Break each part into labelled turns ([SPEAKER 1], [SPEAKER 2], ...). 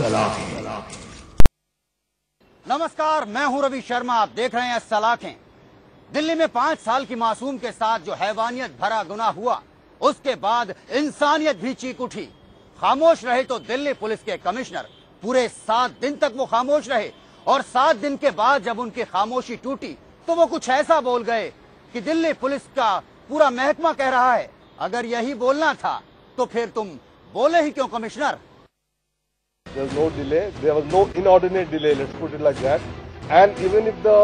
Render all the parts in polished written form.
[SPEAKER 1] सलाखें।
[SPEAKER 2] नमस्कार, मैं हूं रवि शर्मा। आप देख रहे हैं सलाखें। दिल्ली में 5 साल की मासूम के साथ जो हैवानियत भरा गुनाह हुआ, उसके बाद इंसानियत भी चीख उठी। खामोश रहे तो दिल्ली पुलिस के कमिश्नर। पूरे 7 दिन तक वो खामोश रहे और 7 दिन के बाद जब उनकी खामोशी टूटी तो वो कुछ ऐसा बोल गए कि दिल्ली पुलिस का पूरा महकमा कह रहा है, अगर यही बोलना था तो फिर तुम बोले ही क्यों commissioner?
[SPEAKER 3] There was no delay. There was no inordinate delay. Let's put it like that. And even if the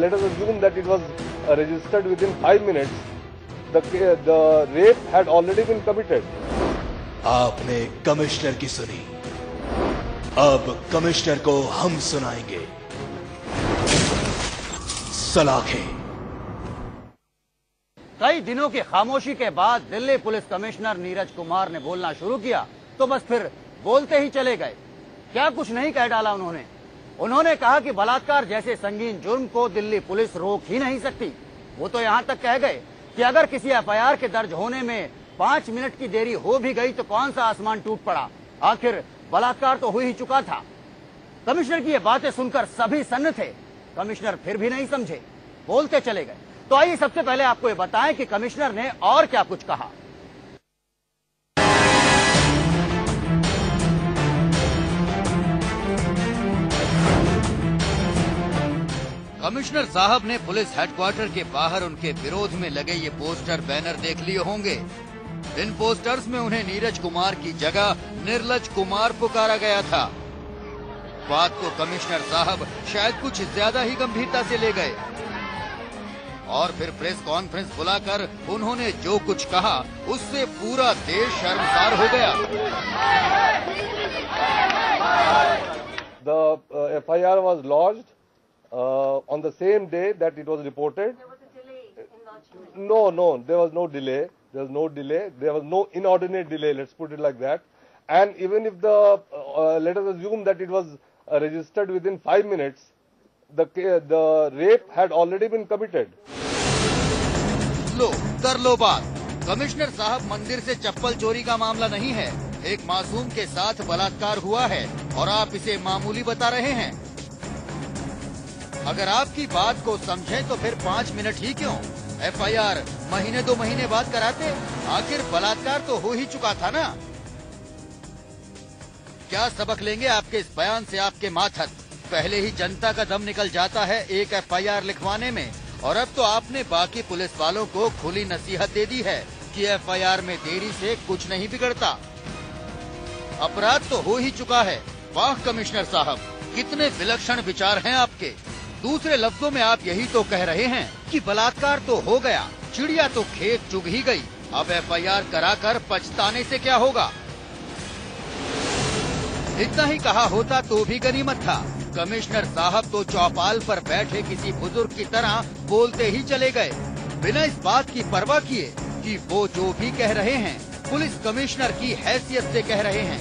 [SPEAKER 3] let us assume that it was registered within 5 minutes, the rape had already been committed.
[SPEAKER 1] आपने commissioner की सुनी, अब commissioner को हम सुनाएंगे सलाखें।
[SPEAKER 2] कई दिनों की खामोशी के बाद दिल्ली पुलिस कमिश्नर नीरज कुमार ने बोलना शुरू किया तो बस फिर बोलते ही चले गए। क्या कुछ नहीं कह डाला उन्होंने कहा कि बलात्कार जैसे संगीन जुर्म को दिल्ली पुलिस रोक ही नहीं सकती। वो तो यहाँ तक कह गए कि अगर किसी एफआईआर के दर्ज होने में 5 मिनट की देरी हो भी गई तो कौन सा आसमान टूट पड़ा, आखिर बलात्कार तो हो ही चुका था। कमिश्नर की ये बातें सुनकर सभी सन्न थे। कमिश्नर फिर भी नहीं समझे, बोलते चले गए। तो आइए सबसे पहले आपको ये बताएं कि कमिश्नर ने और क्या कुछ कहा।
[SPEAKER 4] कमिश्नर साहब ने पुलिस हेडक्वार्टर के बाहर उनके विरोध में लगे ये पोस्टर बैनर देख लिए होंगे। इन पोस्टर्स में उन्हें नीरज कुमार की जगह निर्लज कुमार पुकारा गया था। बात को कमिश्नर साहब शायद कुछ ज्यादा ही गंभीरता से ले गए और फिर प्रेस कॉन्फ्रेंस बुलाकर उन्होंने जो कुछ कहा उससे पूरा देश शर्मसार हो गया।
[SPEAKER 3] The FIR was lodged on the same day that it was reported.
[SPEAKER 5] There was a delay in lodgement.
[SPEAKER 3] No, there was no delay. There was no delay. There was no inordinate delay. Let's put it like that. And even if the let us assume that it was registered within 5 minutes, the rape had already been committed.
[SPEAKER 4] लो कर लो बात। Commissioner साहब, मंदिर से चप्पल चोरी का मामला नहीं है, एक मासूम के साथ बलात्कार हुआ है और आप इसे मामूली बता रहे हैं। अगर आपकी बात को समझें तो फिर 5 मिनट ही क्यों, एफआईआर महीने 2 महीने बाद कराते। आखिर बलात्कार तो हो ही चुका था ना। क्या सबक लेंगे आपके इस बयान से आपके माथत? पहले ही जनता का दम निकल जाता है एक एफआईआर लिखवाने में, और अब तो आपने बाकी पुलिस वालों को खुली नसीहत दे दी है कि एफआईआर में देरी से कुछ नहीं बिगड़ता। अपराध तो हो ही चुका है। वाह कमिश्नर साहब, कितने विलक्षण विचार हैं आपके। दूसरे लफ्जों में आप यही तो कह रहे हैं कि बलात्कार तो हो गया, चिड़िया तो खेत चुग ही गई, अब एफआईआर कराकर पछताने से क्या होगा। इतना ही कहा होता तो भी गनीमत था। कमिश्नर साहब तो चौपाल पर बैठे किसी बुजुर्ग की तरह बोलते ही चले गए, बिना इस बात की परवाह किए कि वो जो भी कह रहे हैं पुलिस कमिश्नर की हैसियत से कह रहे हैं।